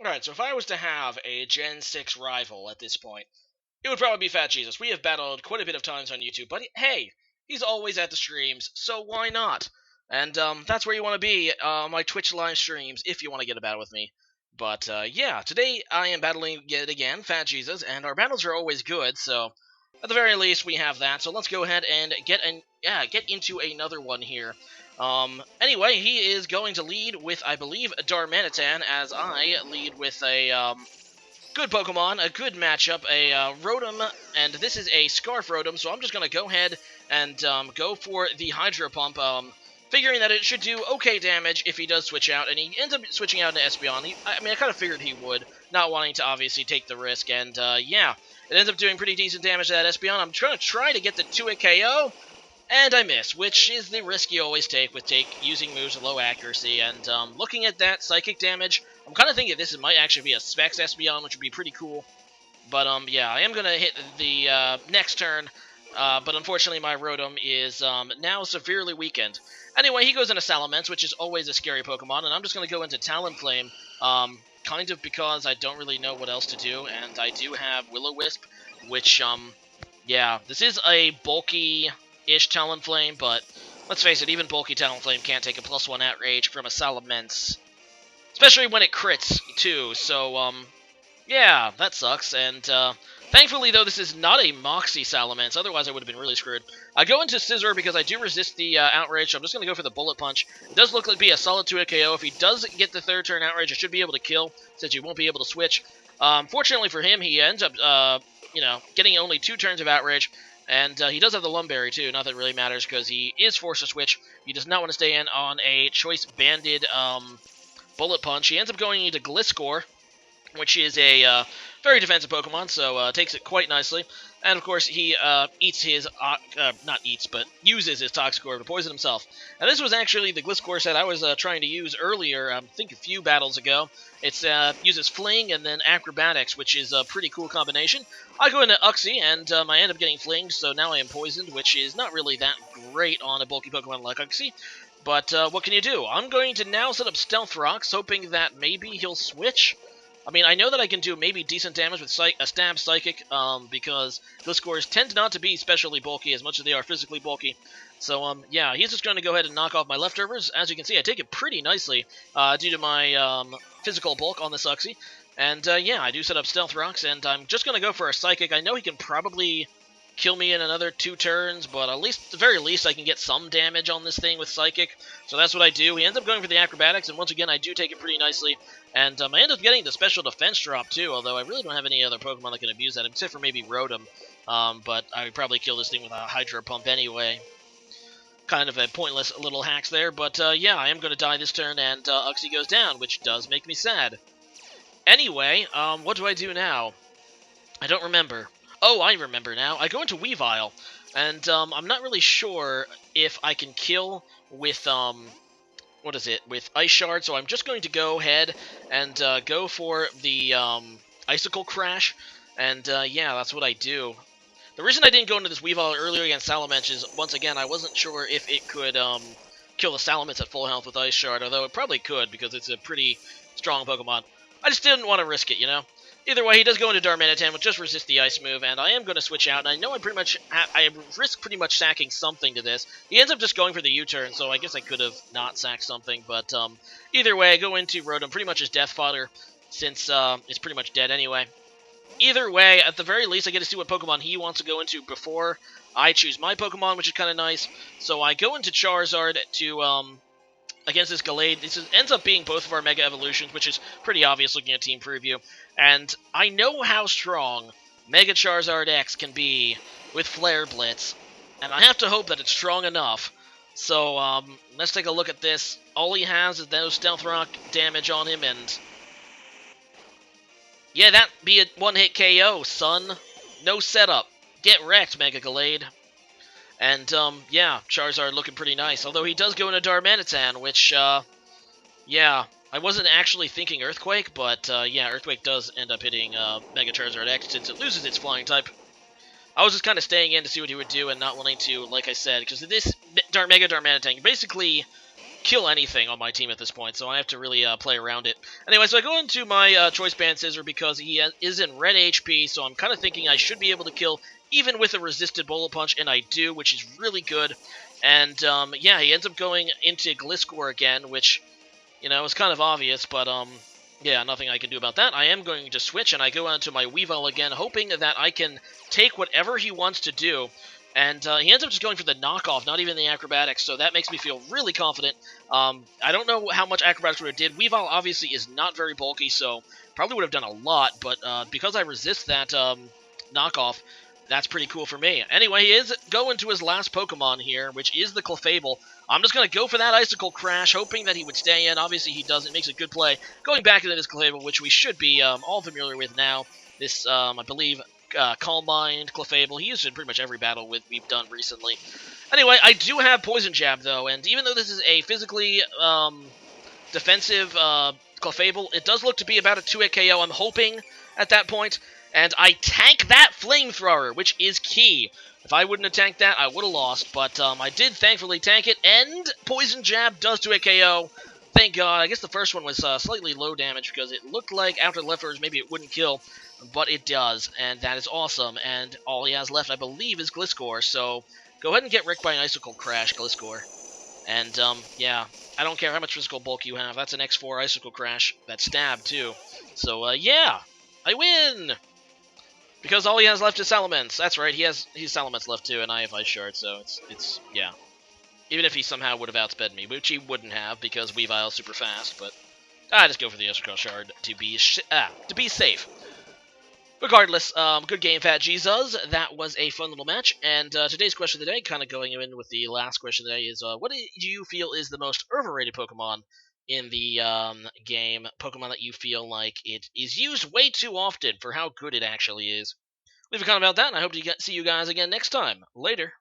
Alright, so if I was to have a Gen 6 rival at this point, it would probably be Fat Jesus. We have battled quite a bit of times on YouTube, but hey, he's always at the streams, so why not? And that's where you want to be on my Twitch live streams if you want to get a battle with me. But yeah, today I am battling yet again Fat Jesus, and our battles are always good, so at the very least we have that. So let's go ahead and get into another one here. Anyway, he is going to lead with, I believe, Darmanitan, as I lead with a good Pokemon, a good matchup, a Rotom, and this is a Scarf Rotom, so I'm just going to go ahead and go for the Hydro Pump, figuring that it should do okay damage if he does switch out, and he ends up switching out into Espeon. I kind of figured he would, not wanting to obviously take the risk, and yeah, it ends up doing pretty decent damage to that Espeon. I'm trying to get the 2-hit KO, and I miss, which is the risk you always take with using moves with low accuracy. And looking at that psychic damage, I'm kind of thinking this might actually be a Specs Espeon, which would be pretty cool. But yeah, I am going to hit the next turn, but unfortunately my Rotom is now severely weakened. Anyway, he goes into Salamence, which is always a scary Pokemon, and I'm just going to go into Talonflame, kind of because I don't really know what else to do, and I do have Will-O-Wisp, which, yeah, this is a bulky-ish Talonflame, but let's face it, even bulky Talonflame can't take a +1 Outrage from a Salamence. Especially when it crits, too, so, yeah, that sucks, and, thankfully, though, this is not a Moxie Salamence, otherwise I would have been really screwed. I go into Scizor because I do resist the, Outrage, so I'm just going to go for the Bullet Punch. It does look like be a solid 2-hit KO. If he does get the third turn Outrage, I should be able to kill, since he won't be able to switch. Fortunately for him, he ends up, you know, getting only 2 turns of Outrage, and he does have the Lumberry, too. Not that it really matters, because he is forced to switch. He does not want to stay in on a Choice Banded, Bullet Punch. He ends up going into Gliscor, which is a very defensive Pokemon, so takes it quite nicely. And, of course, he eats his, not eats, but uses his Toxic to poison himself. And this was actually the Gliscor set I was trying to use earlier, I think a few battles ago. It uses Fling and then Acrobatics, which is a pretty cool combination. I go into Uxie, and I end up getting Flinged, so now I am poisoned, which is not really that great on a bulky Pokemon like Uxie. But what can you do? I'm going to now set up Stealth Rocks, hoping that maybe he'll switch. I mean, I know that I can do maybe decent damage with a Stab Psychic, because Gliscors tend not to be especially bulky as much as they are physically bulky. So, yeah, he's just going to go ahead and knock off my leftovers. As you can see, I take it pretty nicely due to my physical bulk on this Uxie. And, yeah, I do set up Stealth Rocks, and I'm just going to go for a Psychic. I know he can probably kill me in another 2 turns, but at the very least I can get some damage on this thing with Psychic, so that's what I do. He ends up going for the Acrobatics, and once again I do take it pretty nicely, and I end up getting the Special Defense drop too, although I really don't have any other Pokemon that can abuse that, except for maybe Rotom, but I would probably kill this thing with a Hydro Pump anyway. Kind of a pointless little hacks there, but yeah, I am going to die this turn, and Uxie goes down, which does make me sad. Anyway, what do I do now? I don't remember. Oh, I remember now. I go into Weavile, and I'm not really sure if I can kill with, what is it, with Ice Shard, so I'm just going to go ahead and go for the Icicle Crash, and yeah, that's what I do. The reason I didn't go into this Weavile earlier against Salamence is, once again, I wasn't sure if it could kill the Salamence at full health with Ice Shard, although it probably could, because it's a pretty strong Pokemon. I just didn't want to risk it, you know? Either way, he does go into Darmanitan, which just resists the Ice move, and I am going to switch out, and I know I risk pretty much sacking something to this. He ends up just going for the U-turn, so I guess I could have not sacked something, but either way, I go into Rotom pretty much as death fodder, since it's pretty much dead anyway. Either way, at the very least, I get to see what Pokemon he wants to go into before I choose my Pokemon, which is kind of nice. So I go into Charizard to against this Gallade. This ends up being both of our Mega Evolutions, which is pretty obvious looking at Team Preview. And I know how strong Mega Charizard X can be with Flare Blitz, and I have to hope that it's strong enough. So, let's take a look at this. All he has is those Stealth Rock damage on him, and yeah, that be a one-hit KO, son. No setup. Get wrecked, Mega Gallade. And, yeah, Charizard looking pretty nice. Although he does go into Darmanitan, which, yeah, I wasn't actually thinking Earthquake, but, yeah, Earthquake does end up hitting Mega Charizard X since it loses its Flying type. I was just kind of staying in to see what he would do and not wanting to, like I said, because this Mega Darmanitan, basically kill anything on my team at this point, so I have to really play around it. Anyway, so I go into my Choice Band Scissor because he is in red HP, so I'm kind of thinking I should be able to kill even with a resisted Bullet Punch, and I do, which is really good. And, yeah, he ends up going into Gliscor again, which, you know, is kind of obvious, but, yeah, nothing I can do about that. I am going to switch, and I go onto my Weavile again, hoping that I can take whatever he wants to do. And he ends up just going for the knockoff, not even the acrobatics, so that makes me feel really confident. I don't know how much acrobatics would have did. Weavile obviously is not very bulky, so probably would have done a lot, but because I resist that knockoff, that's pretty cool for me. Anyway, he is going to his last Pokemon here, which is the Clefable. I'm just going to go for that Icicle Crash, hoping that he would stay in. Obviously, he doesn't. Makes a good play. Going back into this Clefable, which we should be all familiar with now. This, I believe, Calm Mind, Clefable. He used it in pretty much every battle we've done recently. Anyway, I do have Poison Jab, though, and even though this is a physically defensive Clefable, it does look to be about a 2-hit KO, I'm hoping, at that point. And I tank that Flamethrower, which is key. If I wouldn't have tanked that, I would have lost, but I did thankfully tank it, and Poison Jab does 2-hit KO. Thank God. I guess the first one was slightly low damage because it looked like after the leftovers maybe it wouldn't kill, but it does, and that is awesome. And all he has left, I believe, is Gliscor, so go ahead and get wrecked by an Icicle Crash, Gliscor. And, yeah, I don't care how much physical bulk you have. That's an X4 Icicle Crash. That stab, too. So, yeah, I win! Because all he has left is Salamence. That's right, he's Salamence left, too, and I have Ice Shard, so it's yeah. Even if he somehow would have outsped me, which he wouldn't have, because Weavile's super fast, but I just go for the Icicle Shard to be safe. Regardless, good game, Fat Jesus. That was a fun little match, and today's question of the day, kind of going in with the last question of the day, is what do you feel is the most overrated Pokemon in the game? Pokemon that you feel like it is used way too often for how good it actually is. Leave a comment about that, and I hope to see you guys again next time. Later.